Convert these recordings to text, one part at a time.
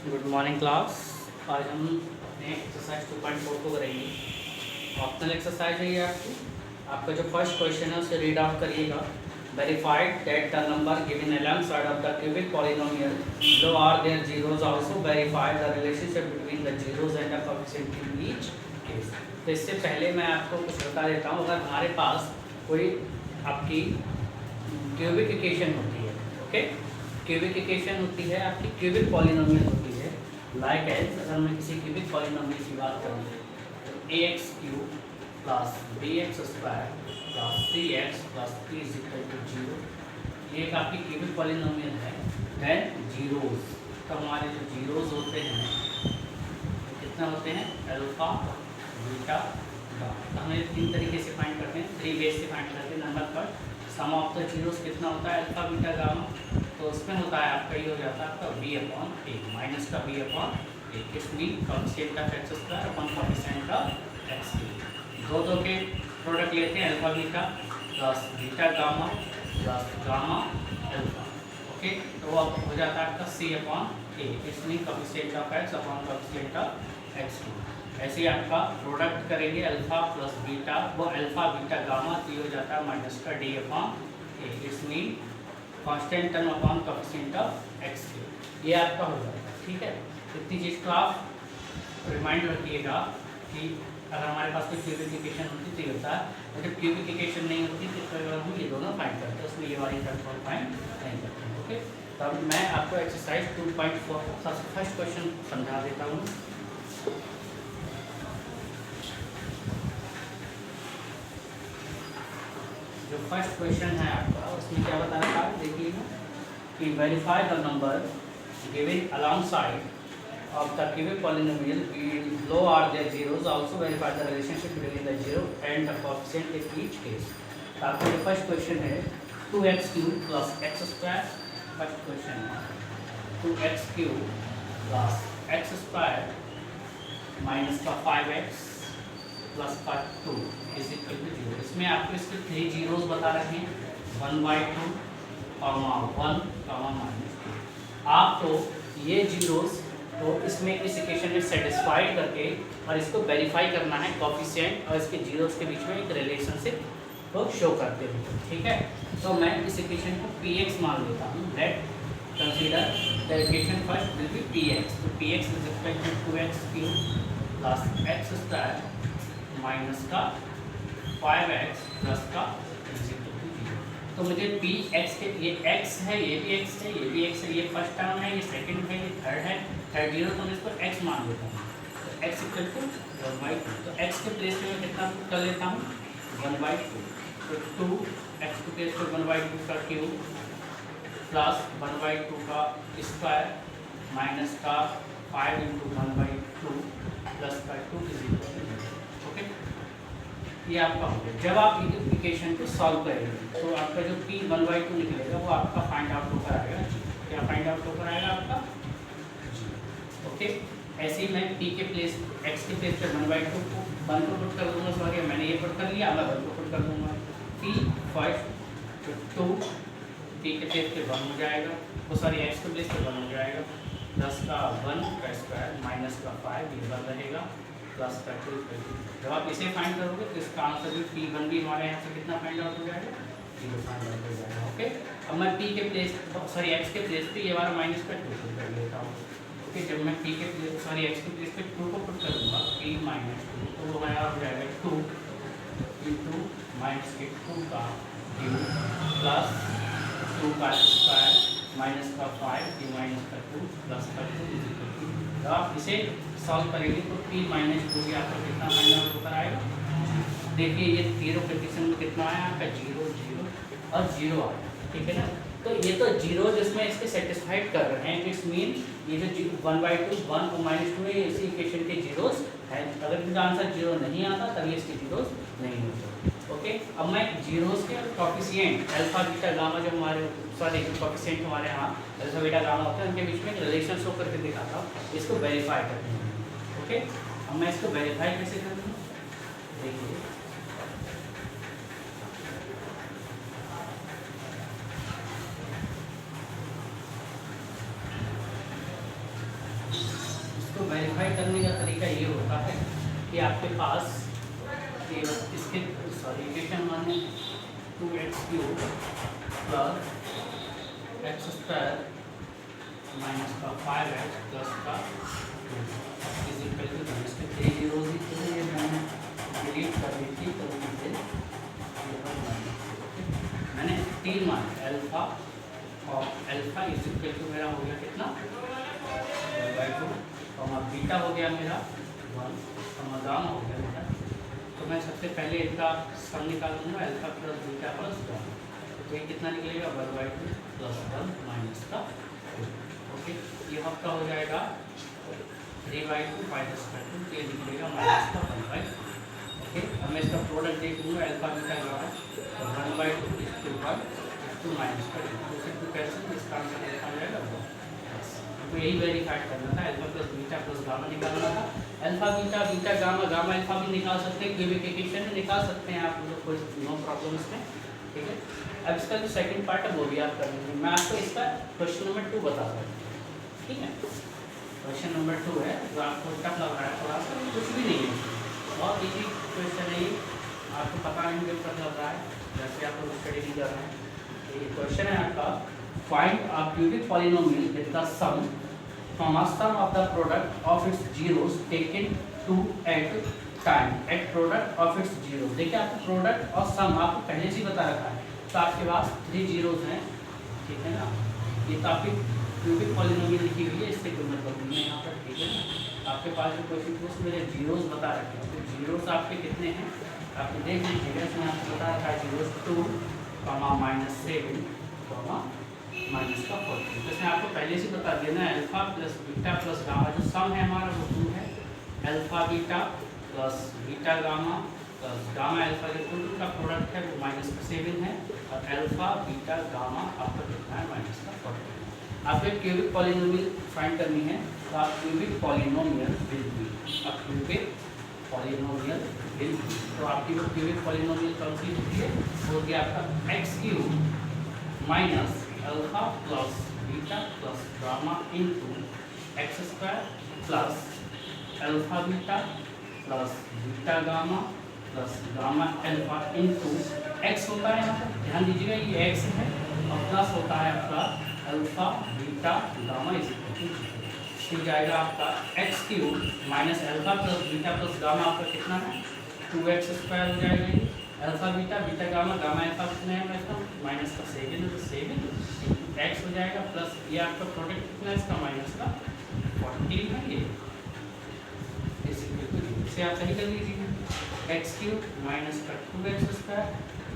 Good morning class. आज हम exercise 2.4 को करेंगे। ऑप्शनल एक्सरसाइज है ये आपकी। आपका जो फर्स्ट क्वेश्चन है उसे रीड आउट करिएगा। Verified that the number given along side of the cubic polynomial below are their zeros, also verify the relationship between the zeros and the coefficient in each case। तो इससे पहले मैं आपको कुछ बता देता हूँ। अगर हमारे पास कोई आपकी क्यूबिक इक्वेशन होती है, ओके, क्यूबिक इक्वेशन होती है आपकी, क्यूबिक पॉलिनोमियल होती है, लाइक एज अगर मैं किसी क्यूबिक पॉलिनोमियल की बात करूँ तो ax cube plus bx square plus 3x plus 3 is equal to 0, ये एक आपकी क्यूबिक पॉलिनोमियल है। देन जीरोस, तो हमारे जो जीरोस होते हैं कितना होते हैं, अल्फा बीटा गामा। तो हमें तीन तरीके से फाइंड करते हैं, थ्री वेज से फाइंड करते हैं। नंबर पर सम ऑफ द जीरोस कितना होता है, अल्फा बीटा गामा, तो उसमें होता है आपका ये हो जाता है आपका बी अपॉन ए माइनस का बी अपॉन ए, इसमें constant of x square upon coefficient of X cube. दो के प्रोडक्ट लेते हैं, alpha beta plus beta gamma plus gamma alpha, okay, तो वो अब हो जाता है आपका सी अपॉन ए, इसमें coefficient of x upon coefficient of X cube. ऐसे ही आपका प्रोडक्ट करेंगे अल्फा प्लस बीटा, वो अल्फा बीटा गामा, तो ये हो जाता है माइनस का डी अपॉन ए, इसमें constant term upon coefficient of X cube. ये आपका हो जाएगा, ठीक है। इतनी चीज़ को आप रिमाइंड रखिएगा कि अगर हमारे पास कोई क्यूबिक इक्वेशन होती तो ये होता है, और जब क्यूबिक इक्वेशन नहीं होती तो हम ये दोनों फाइंड करते हैं, उसमें ये वाली टर्म फाइंड नहीं करते हैं, ओके। तो अब मैं आपको एक्सरसाइज 2.4 सबसे फर्स्ट क्वेश्चन समझा देता हूँ। जो फर्स्ट क्वेश्चन है आपका उसमें क्या बता रखा है, देखिएगा कि verify the number given along side of the cubic polynomial below are their zeros, also verify the relationship between the zero and the coefficient in each case। तो आपका जो फर्स्ट क्वेश्चन है 2x cube plus x square, first question है 2x cube plus x square minus का 5x plus का 2 is equal to 0। इसमें आपको इसके थ्री जीरोस बता रखे हैं, 1/2 कॉमा 1 कॉमा -2। आपको ये जीरोस तो इसमें इस इक्वेशन में सेटिस्फाइड करके और इसको वेरीफाई करना है कोएफिशिएंट और इसके जीरोस के बीच में एक रिलेशनशिप को शो करते हुए, ठीक है। तो मैं इस इक्वेशन को px मान लेता हूँ। Let consider the equation first will be px, तो px is equal to 2x cube plus x square minus का 5x प्लस का इज इक्वल टू 0। तो मुझे px के ये x है, ये भी x है, ये भी x है, ये फर्स्ट टर्म है, ये सेकंड है, ये थर्ड है, थर्ड जीरो, तो मैं इसको x मान लेता हूँ। तो x इक्वल टू 1/2, तो x के प्लेस पे मैं कितना कर लेता हूँ 1/2, तो 2x के प्लेस पे 1/2 का क्यूब प्लस 1/2 का स्क्वायर माइनस का 5 × 1/2 प्लस का 2 इज इक्वल टू 0, ओके। ये आपका हो गया। जब आप इक्वेशन को सॉल्व करेंगे तो आपका जो p 1/2 निकलेगा वो आपका फाइंड आउट होकर आएगा, क्या फाइंड आउट होकर आएगा आपका, ओके। ऐसे ही मैं p के प्लेस x के प्लेस पे 1/2 को 1 को पुट कर दूंगा, सॉरी मैंने ये पुट कर लिया, अब मैं 1 को पुट कर दूंगा, p फर्स्ट 2 p के प्लेस पे 1 हो जाएगा, वो सॉरी x के प्लेस पे 1 हो जाएगा, प्लस का 1 का स्क्वायर माइनस का 5 ये 1 रहेगा प्लस का 2। जब आप इसे फाइंड करोगे तो इसका आंसर भी p1 भी हमारे यहाँ से कितना फाइंड आउट हो जाएगा, 0 फाइंड आउट हो जाएगा, ओके। अब मैं p के प्लेस सॉरी x के प्लेस पे ये वाला माइनस का 2 पुट कर लेता हूँ, ओके। जब मैं p के प्लेस सॉरी x के प्लेस पे 2 को पुट करूँगा p - 2, तो वो हमारा हो जाएगा 2 × -2 का क्यूब प्लस 2 का स्क्वायर माइनस का 5 p - 2 प्लस का 2 इज इक्वल टू। जब आप इसे सॉल्व करेंगे तो p - 2 यहाँ पर कितना फाइंड आउट होकर आएगा, देखिए ये जीरो कंडीशन में कितना आया आपका 0 0 और 0 आया, ठीक है ना। तो ये तो जीरो जिसमें इसके सेटिस्फाइड कर रहे हैं, इट्स मीन ये जो 1/2 1 को -2 है, इसी इक्वेशन के जीरोस हैं। अगर इसका आंसर 0 नहीं आता तभी इसके जीरोस नहीं होते, ओके। अब मैं जीरोस के कोएफिशिएंट अल्फा बीटा गामा जो हमारे सॉरी कोएफिशिएंट हमारे यहाँ अल्फा बीटा गामा होते हैं उनके बीच में एक रिलेशन शो करके दिखाता हूँ, इसको वेरीफाई करते हैं, ओके। अब मैं इसको वेरीफाई कैसे करता हूँ, देखिए वेरीफाई करने का तरीका ये होता है कि आपके पास ये इसके इक्वेशन 1 है 2x³ प्लस x² माइनस का 5x प्लस का 2 इज इक्वल टू इसके 3 जीरोज ही थे, ये मैंने डिलीट कर दी थी तो मुझे मैंने 3 मान अल्फा और अल्फा इज इक्वल टू मेरा हो गया कितना 1/2 और बीटा हो गया मेरा 1 और गामा हो गया मेरा। तो मैं सबसे पहले इनका सम निकालूंगा alpha plus beta plus gamma, तो ये कितना निकलेगा 1/2 प्लस 1 माइनस का 2। ओके, ये आपका हो जाएगा 3/2 माइनस का 2, ये निकलेगा माइनस का 1/2। ओके, अब मैं इसका प्रोडक्ट देख लूँगा अल्फा बीटा गामा, तो 1/2 इस 2 माइनस का 2 कैंसिल, इसका आंसर लिखा जाएगा 1। तो यही वेरीफाइड करना था, alpha plus beta plus gamma निकालना था। Alpha beta beta gamma gamma alpha भी निकाल सकते हैं, क्यूबिक इक्वेशन में निकाल सकते हैं आप लोग, कोई नो प्रॉब्लम इसमें। ठीक है, अब इसका जो सेकंड पार्ट है वो भी आप कर लेंगे। मैं आपको इसका क्वेश्चन नंबर 2 बता रहा हूँ। ठीक है, क्वेश्चन नंबर 2 है जो आपको टफ लग रहा है थोड़ा सा, कुछ भी नहीं है, बहुत ईजी क्वेश्चन है, आपको पता नहीं जब तक लग रहा है जैसे आप लोग स्टडी नहीं कर रहे हैं। ये क्वेश्चन है आपका, find a cubic polynomial with the sum from a sum of the product of its zeros taken to at time at product of its zeros। देखिए आपको प्रोडक्ट और सम आपको पहले से ही बता रखा है, तो आपके पास 3 जीरोज हैं। ठीक है ना, ये तो आपकी क्यूबिक पॉलिनोमियल लिखी हुई है, इससे कोई मतलब नहीं है यहाँ पर। ठीक है ना, आपके पास जो क्वेश्चन मेरे जीरोज बता रखे हैं, तो जीरोज आपके कितने हैं आपको देख लीजिएगा। इसमें आपको बता रखा है जीरोज 2, -7, माइनस का 14। तो इसमें आपको पहले से बता दिया ना, alpha plus beta plus gamma जो सम है हमारा वो 2 है, alpha beta plus beta gamma plus gamma alpha जो 2 का प्रोडक्ट है वो -7 है, और अल्फा बीटा गामा आपका कितना है -14। आपको एक क्यूबिक पॉलिनोमियल फाइंड करनी है, तो आप क्यूबिक पॉलिनोमियल विल बी, अब क्यूबिक पॉलिनोमियल विल बी, तो आपकी वो क्यूबिक पॉलिनोमियल कौन सी होती है, वो होती है आपका x³ minus alpha plus beta plus gamma into x² plus alpha beta plus beta gamma plus gamma alpha into x होता है यहाँ पर, ध्यान दीजिएगा ये x है, और प्लस होता है आपका अल्फा बीटा गामा इस हो जाएगा आपका x³ minus alpha plus beta plus gamma आपका कितना है 2x² हो जाएगा। Alpha beta beta gamma gamma alpha कितना है इसका माइनस का 7 है, तो 7 x हो जाएगा प्लस ये आपका प्रोडक्ट कितना है इसका माइनस का 14 है, ये इसे आप सही कर लीजिए। x³ माइनस का 2x²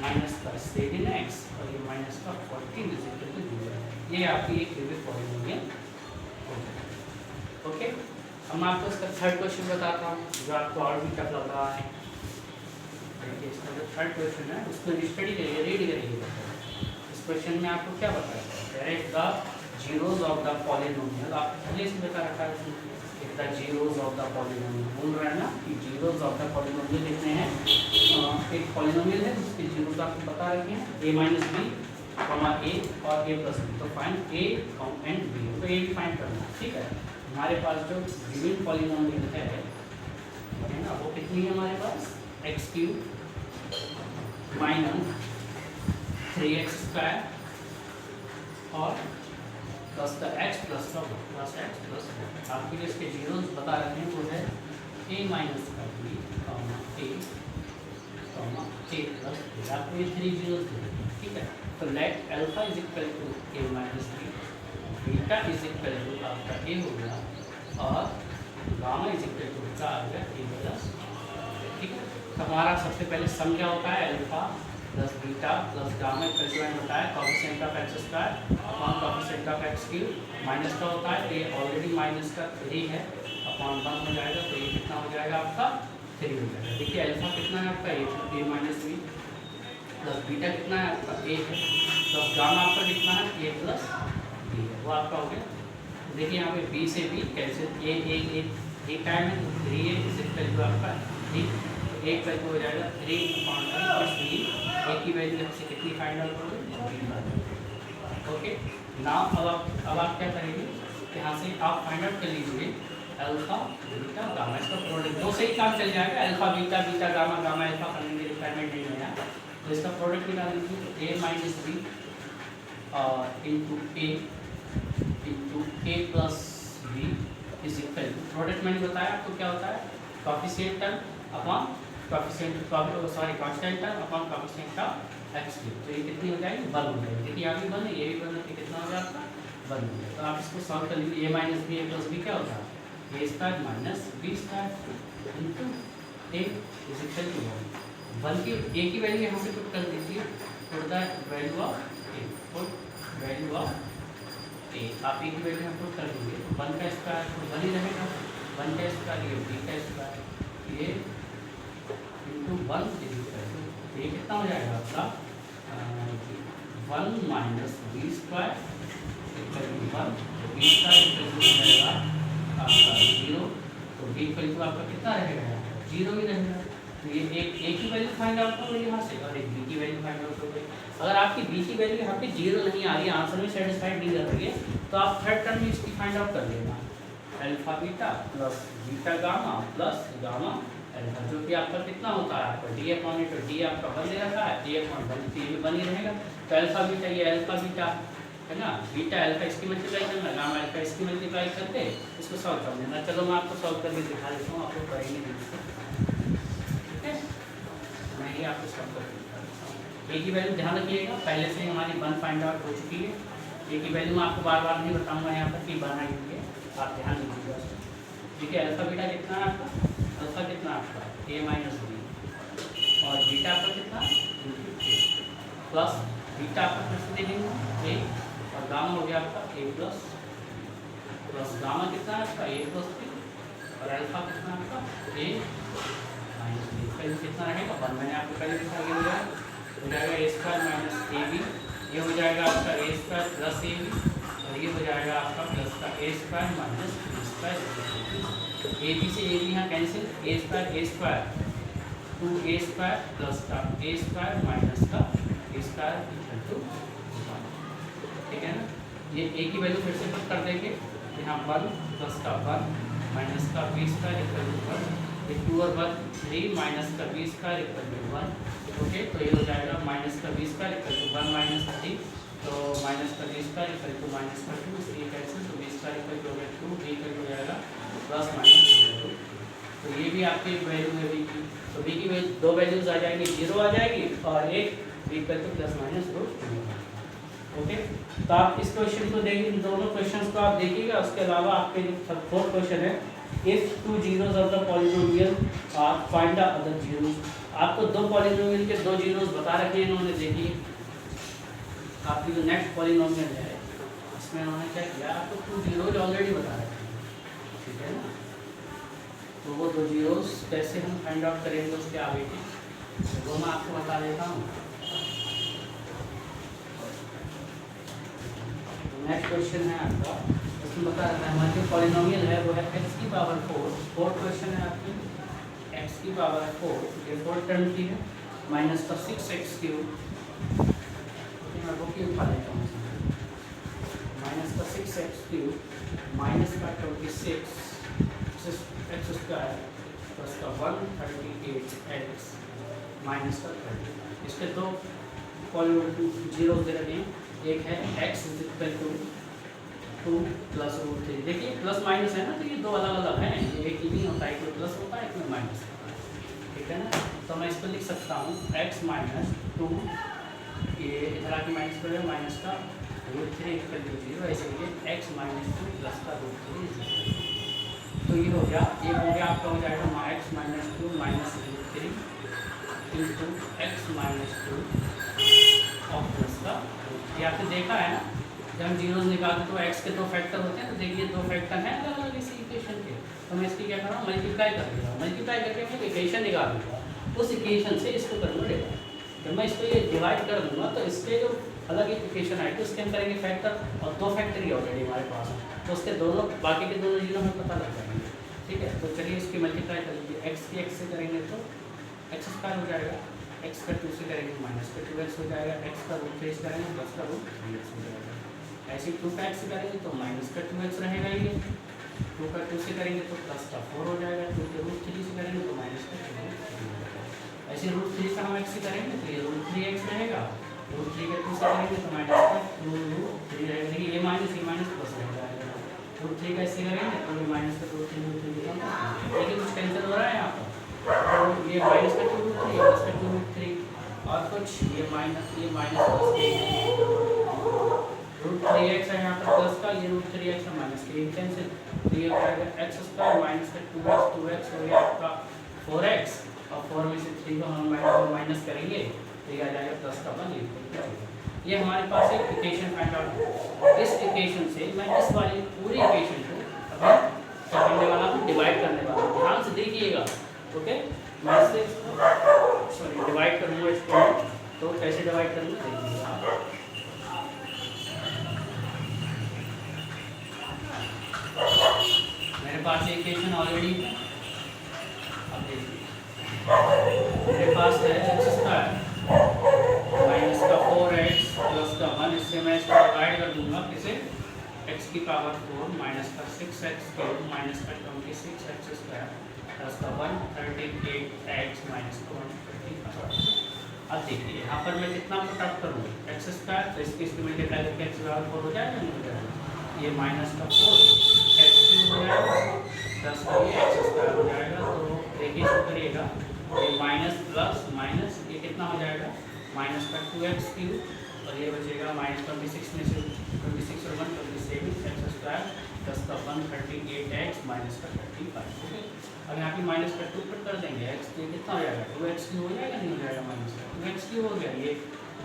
माइनस का 7x और ये माइनस का 14 इज इक्वल टू 0, ये आपकी एक क्यूबिक पॉलिनोमियल हो जाएगा। ओके, अब मैं आपको इसका थर्ड क्वेश्चन बताता हूँ जो आपको और भी टफ लग रहा है। देखिए इसका जो थर्ड क्वेश्चन है उसको स्टडी करिए, रीड करिए। इस क्वेश्चन में आपको क्या बताया है, the zeros of the polynomial, आप पहले से बता रखा है the zeros of the polynomial, बोल रहा है ना कि जीरोज ऑफ द पॉलिनोमियल कितने हैं। एक पॉलिनोमियल है जिसके जीरोज आपको बता रखे हैं a माइनस बी a और a प्लस बी, तो फाइंड a एंड b, तो a भी फाइंड करना है। ठीक है, हमारे पास जो गिवन पॉलिनोमियल है ना वो कितनी है हमारे पास x³ माइनस 3x² और प्लस का x प्लस का प्लस x प्लस आपके लिए इसके जीरोज बता रहे हैं वो है a माइनस का b a प्लस b, आपको ये 3 जीरोज दे। ठीक है, तो let alpha is equal to a minus b, beta is equal to आपका a हो गया और गामा इज इक्वल टू का आ गया a प्लस। ठीक है, तो हमारा सबसे पहले सम क्या होता है alpha plus beta plus gamma equal to होता है coefficient of x² upon coefficient of x³ minus का होता है, ये ऑलरेडी माइनस का 3 है अपॉन 1 हो जाएगा, तो ये कितना हो जाएगा आपका 3 हो जाएगा। देखिए अल्फा कितना है आपका a minus b plus beta कितना है आपका a है प्लस गामा आपका कितना है a प्लस b है, वो आपका हो गया। देखिए यहाँ पे b से b कैंसिल a टाइम है, तो 3a इज इक्वल टू आपका 3, एक वैल्यू हो जाएगा 3/3 प्लस b, एक की वैल्यू हमसे कितनी फाइंड आउट करोगे। ओके, नाउ अब आप क्या करेंगे, यहाँ से आप फाइंड आउट कर लीजिए अल्फा बीटा गामा, इसका प्रोडक्ट दो से ही काम चल जाएगा। Alpha beta beta gamma gamma alpha करने की रिक्वायरमेंट नहीं है यहाँ। तो इसका प्रोडक्ट निकालेंगे तो A minus B into A plus B is equal to, product मैंने बताया आपको क्या होता है, coefficient term upon coefficient constant term upon coefficient of X cube. तो ये कितनी हो जाएगी, 1 हो जाएगी। देखिए यहाँ भी 1 है, ये भी 1 है, तो कितना हो जाएगा 1 हो जाएगा। तो आप इसको सॉल्व कर लीजिए। A minus B A plus B क्या होता है, A square minus B square into A is equal to 1 की ए की वैल्यू यहाँ पे पुट कर दीजिए, put the value of A, put value of A, आप ए की वैल्यू यहाँ पुट कर दीजिए तो 1 का स्क्वायर तो 1 ही रहेगा, 1 का स्क्वायर ये बी का स्क्वायर ये इंटू 1 इज इक्वल टू, ये कितना हो जाएगा आपका 1 minus B square equal to 1, b square equal to हो जाएगा आपका 0, तो बी इक्वल टू आपका कितना रहेगा 0 ही रहेगा। तो ये एक की वैल्यू फाइंड आउट हो गई यहाँ से और एक बी की वैल्यू फाइंड आउट हो गई। अगर आपकी बी की वैल्यू यहाँ पे 0 नहीं आ रही है, आंसर में सेटिस्फाइड नहीं कर रही है, तो आप थर्ड टर्म में इसकी फाइंड आउट कर लेना, alpha beta plus beta gamma plus gamma alpha, जो कि आपका कितना होता है आपका डी अपॉन ए, तो डी आपका 1 दे रखा है, ए अपॉन 1 तो ये भी 1 ही रहेगा। तो अल्फा बीटा ये अल्फा बीटा है ना, बीटा अल्फा इसकी मल्टीप्लाई करना, गामा अल्फा इसकी मल्टीप्लाई करके इसको सॉल्व कर लेना। चलो मैं आपको सॉल्व करके दिखा देता हूँ, आप लोग करेंगे ठीक है, मैं ही आपको सॉल्व करके दिखा देता हूँ। ए की वैल्यू ध्यान रखिएगा, पहले से हमारी 1 फाइंड आउट हो चुकी है। ए की वैल्यू मैं आपको बार बार नहीं बताऊँगा यहाँ पर कि 1 आई है, आप ध्यान दीजिएगा। देखिए अल्फा बीटा कितना है आपका, अल्फा कितना आपका ए माइनस बी और बीटा आपका कितना प्लस बीटा आपका फिर से दे देंगे ए और गामा हो गया आपका ए प्लस गामा कितना है आपका ए प्लस बी और अल्फा कितना आपका ए माइनस बी, पहले कितना रहेगा 1, मैंने आपको पहले दिखा दिया हो जाएगा A square minus A B, ये हो जाएगा आपका A square plus A B और ये हो जाएगा आपका प्लस का A square minus B square, A B से ए बी यहाँ cancel, A square 2a square plus का ए स्क्वायर माइनस का ए स्क्वायर इक्वल टू 1, ठीक है ना। ये ए की वैल्यू फिर से पुट कर देंगे, यहाँ 1 प्लस का 1 माइनस का बी स्क्वायर इक्वल टू 1, ये 2 और 1 3 माइनस का b square equal to 1, okay. तो ये हो जाएगा माइनस का b square equal to 1 minus 3, तो माइनस का b square equal to minus का 2, ये कैंसिल, तो b square equal to 2, b equal हो जाएगा प्लस माइनस 2, तो ये भी आपकी वैल्यू है बी की, तो बी की वैल्यू दो वैल्यूज आ जाएंगी, 0 आ जाएगी और एक equal two plus minus 2, okay. तो आप इस क्वेश्चन को देखिए, इन दोनों क्वेश्चंस को आप देखिएगा। उसके अलावा आपके जो फोर्थ क्वेश्चन है, if 2 zeros of the polynomial find the other zeros, आपको दो पॉलिनोमियल के 2 जीरोस बता रखे हैं इन्होंने। देखिए आपकी जो नेक्स्ट पॉलिनोमियल है इसमें उन्होंने क्या किया, आपको 2 zeros ऑलरेडी बता रखे हैं, ठीक है ना। तो वो 2 जीरोस कैसे हम फाइंड आउट करेंगे उसके आगे की, तो वो मैं आपको बता देता हूँ। नेक्स्ट क्वेश्चन है आपका, इसमें बता रहा है हमारे जो पॉलिनोमियल है वो है x की पावर 4, फोर्थ क्वेश्चन है आपकी x की पावर 4, ये फोर्थ टर्म की है, माइनस का 6x क्यूब, मैं वो क्यूब उठा लेता हूँ, माइनस का 6x क्यूब माइनस का 26 एक्स स्क्वायर प्लस का 138x माइनस का 30, इसके दो जीरो दे रखे हैं, एक है x is equal to 2 plus root 3, देखिए प्लस माइनस है ना, तो ये दो अलग अलग हैं, ये एक ही नहीं होता है, एक में प्लस होता है एक में माइनस होता है, ठीक है ना। तो मैं इसको लिख सकता हूँ x माइनस 2, ये इधर आके माइनस कर माइनस का रूट 3 इक्वल टू 0, ऐसे ये x माइनस 2 प्लस का रूट 3, तो ये हो गया, ये हो गया आपका हो जाएगा x minus 2 minus root 3 into x minus 2 और प्लस का, ये आपने देखा है ना, जब हम जीरोस निकालते तो x के 2 फैक्टर होते हैं, तो देखिए 2 फैक्टर हैं अलग अलग इसी इक्वेशन के, तो मैं इसकी क्या कर रहा हूँ मल्टीप्लाई कर रहा हूँ, मल्टीप्लाई करके मैं इक्वेशन निकाल दूँगा, उस इक्वेशन से इसको करूँगा, जब मैं इसको ये डिवाइड कर दूँगा तो इसके जो अलग एक इक्वेशन आएगी उसके हम करेंगे फैक्टर, और 2 फैक्टर ही ऑलरेडी हमारे पास, तो उसके दोनों बाकी के दोनों जीरो हमें पता लग जाएंगे, ठीक है। तो चलिए इसकी मल्टीप्लाई कर लीजिए, x की x से करेंगे तो एक्स स्क्वायर हो जाएगा, x का 2 से करेंगे माइनस का 2x हो जाएगा, x का रूट 3 से करेंगे प्लस का रूट 3x हो जाएगा, ऐसे 2 का x से करेंगे तो माइनस का 2x रहेगा, ये 2 2 का 2 से करेंगे तो प्लस का 4 हो जाएगा, 2 के रूट 3 से करेंगे तो माइनस का 3 हो जाएगा। ऐसे रूट 3 का हम x से करेंगे तो ये रूट 3x रहेगा, रूट 3 के 2 से करेंगे तो माइनस का 2 रूट 3 रहेगा। देखिए ये माइनस प्लस हो जाएगा, रूट 3 का ऐसे करेंगे तो ये माइनस का रूट 3 देखिए कुछ कैंसिल हो रहा है यहाँ पर, तो ये माइनस का 2 रूट 3 प्लस का 2 रूट 3 और कुछ ये माइनस प्लस रूट 3x है यहाँ पर प्लस का, ये रूट 3x है माइनस के कैंसिल, तो ये हो जाएगा एक्स स्क्वायर माइनस का 2x हो गया आपका 4x और 4 में से 3 को हम माइनस करेंगे तो ये आ जाएगा प्लस का 1। ये हमारे पास एक इक्वेशन फाइंड आउट है। इस इक्वेशन से मैं इस वाली पूरी इक्वेशन को अभी क्या करने वाला हूँ, डिवाइड करने वाला हूँ। ध्यान से देखिएगा, ओके। मैं इससे डिवाइड करूँगा इसको, तो कैसे डिवाइड करूँगा देखिएगा। मेरे पास इक्वेशन ऑलरेडी है, अब देखिए मेरे पास है एक्स स्क्वायर माइनस का 4x प्लस का 1, इससे मैं इसको डिवाइड कर दूंगा किसे, x की पावर 4 माइनस का 6x क्यूब माइनस का 26x स्क्वायर प्लस का 138x माइनस का 125। अब देखिए यहाँ पर मैं कितना पुटअप करूँगा एक्स स्क्वायर, तो इसकी मल्टीप्लाई करके एक्स बराबर 4 हो जाएगा, नहीं हो जाएगा, ये माइनस का 4x क्यूब हो जाएगा प्लस का ये एक्स स्क्वायर हो जाएगा। तो देखिए इसको करिएगा, ये माइनस प्लस माइनस ये कितना हो जाएगा माइनस का 2x क्यूब और ये बचेगा माइनस 26 में से 26 और 1 27 एक्स स्क्वायर प्लस का 138x माइनस का 35। ओके, अब यहाँ पे माइनस का 2 पुट कर देंगे, x ये कितना हो जाएगा 2x क्यूब हो जाएगा, नहीं हो जाएगा माइनस का 2x क्यूब हो गया, ये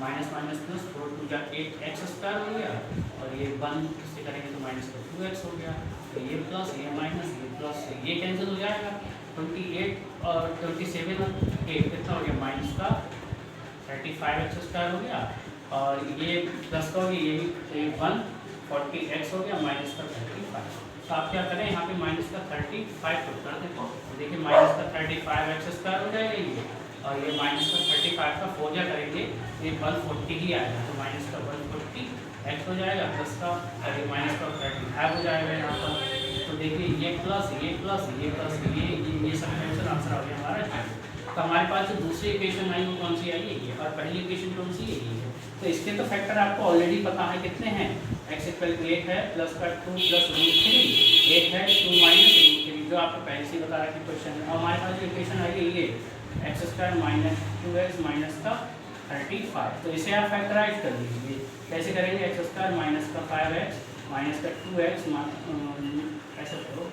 माइनस माइनस प्लस 4 2 जा 8x स्क्वायर हो गया और ये 1 इससे करेंगे तो माइनस का 2x हो गया, तो ये प्लस ये माइनस ये प्लस ये कैंसिल हो जाएगा, 28 और 27 और 8 कितना हो गया माइनस का 35x स्क्वायर हो गया और ये प्लस का हो गया, ये 140x हो गया माइनस का 35। तो आप क्या करें यहाँ पे माइनस का 35 पुट कर दें, देखिए माइनस का 35x स्क्वायर हो जाएगा ये और ये माइनस का 35 का 4 जा करेंगे ये 140 ही आएगा, तो माइनस का 140x हो जाएगा प्लस का ये माइनस का 35 हो जाएगा यहाँ पर। तो देखिए ये प्लस ये प्लस ये प्लस ये सब कैंसिल आंसर आ गया हमारा। तो हमारे पास जो दूसरी इक्वेशन आई वो कौन सी आई है और पहली इक्वेशन कौन सी है ये। तो इसके तो फैक्टर आपको ऑलरेडी पता है कितने हैं, x इक्वल टू 8 है प्लस का 2 प्लस रूट 3 8 है 2 माइनस रूट 3 जो आपको पहले से बता रहा है क्वेश्चन में। और हमारे पास जो इक्वेशन आई है ये x square minus 2x minus का 35, तो इसे आप फैक्टराइज कर लीजिए। कैसे करेंगे, एक्स स्क्वायर माइनस का 5x माइनस का 2x ऐसा करो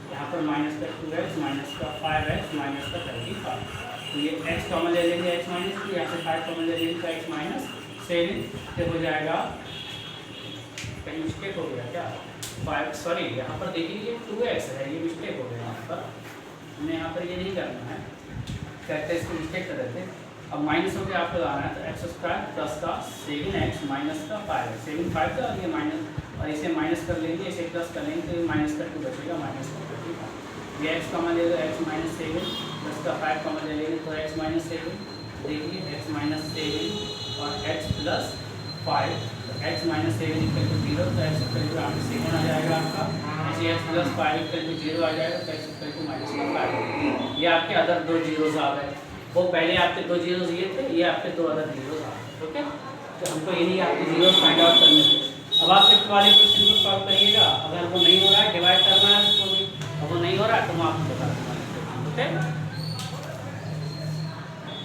यहाँ पर माइनस का 2x माइनस का 5x माइनस का 35, तो ये x कॉमन ले लेंगे x माइनस की, यहाँ से 5 कॉमन ले लेंगे तो x माइनस 7 से हो जाएगा, कहीं मिस्टेक हो गया क्या 5 सॉरी यहाँ पर देखिए ये 2x है, ये मिस्टेक हो गया यहाँ पर, हमें यहाँ पर ये नहीं करना है, कहते इसको मिस्टेक कर देते। अब माइनस हो गया आपको लाना है तो एक्स स्क्वायर प्लस का 7x माइनस का 5 7 5 था और ये माइनस और इसे माइनस कर लेंगे, इसे प्लस कर लेंगे तो ये माइनस का 2 बचेगा माइनस का 35। ये एक्स कॉमन ले लो एक्स माइनस 7 प्लस का 5 कॉमन ले लेंगे तो एक्स माइनस 7 देखिए एक्स माइनस 7 और एक्स प्लस 5, तो एक्स माइनस 7 इक्वल टू 0, तो एक्स इक्वल टू आपका 7 आ जाएगा आपका, ऐसे एक्स प्लस 5 इक्वल टू 0 आ जाएगा तो एक्स इक्वल टू माइनस का 5। ये आपके अदर 2 जीरोस आ गए, वो पहले आपके 2 जीरोस ये थे, ये आपके 2 अदर जीरोस आ गए। ओके, तो हमको ये नहीं आपके जीरोस फाइंड आउट करने थे। अब आप फिफ्थ वाले क्वेश्चन को सॉल्व करिएगा, अगर वो नहीं हो रहा है डिवाइड करना है उसको भी, अब वो नहीं हो रहा है तो मैं आपको बता दूँगा। ओके।